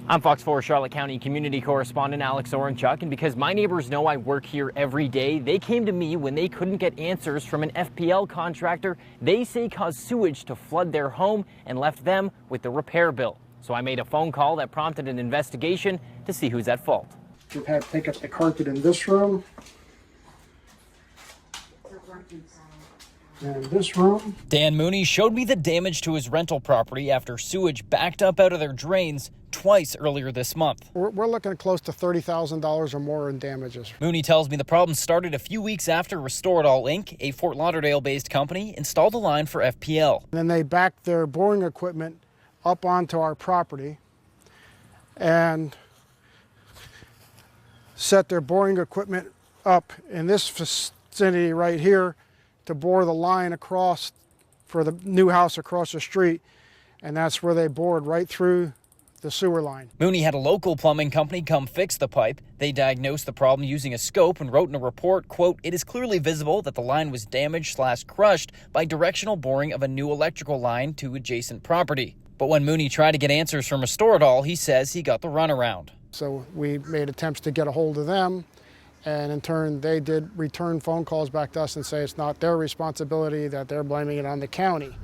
I'm Fox 4 Charlotte County community correspondent Alex Orenchuk, and because my neighbors know I work here every day, they came to me when they couldn't get answers from an FPL contractor they say caused sewage to flood their home and left them with the repair bill. So I made a phone call that prompted an investigation to see who's at fault. We've had to take up the carpet in this room and this room. Dan Mooney showed me the damage to his rental property after sewage backed up out of their drains twice earlier this month. We're looking at close to $30,000 or more in damages. Mooney tells me the problem started a few weeks after Restore It All Inc., a Fort Lauderdale-based company, installed a line for FPL. Then they backed their boring equipment up onto our property and set their boring equipment up in this vicinity right here to bore the line across for the new house across the street, and that's where they bored right through the sewer line. Mooney had a local plumbing company come fix the pipe. They diagnosed the problem using a scope and wrote in a report, quote, "It is clearly visible that the line was damaged/crushed by directional boring of a new electrical line to adjacent property." But when Mooney tried to get answers from Restore It All, he says he got the runaround. So we made attempts to get a hold of them, and in turn they did return phone calls back to us and say it's not their responsibility, that they're blaming it on the county.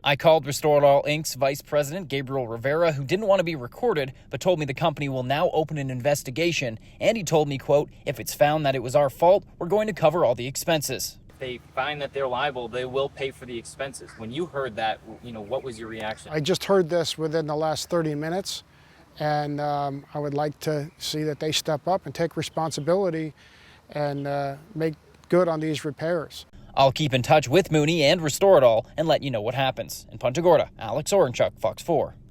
I called Restore It All Inc.'s Vice President, Gabriel Rivera, who didn't want to be recorded, but told me the company will now open an investigation. And he told me, quote, "If it's found that it was our fault, we're going to cover all the expenses." If they find that they're liable, they will pay for the expenses. When you heard that, what was your reaction? I just heard this within the last 30 minutes, and I would like to see that they step up and take responsibility and make good on these repairs. I'll keep in touch with Mooney and Restore It All and let you know what happens. In Punta Gorda, Alex Orenchuk, Fox 4.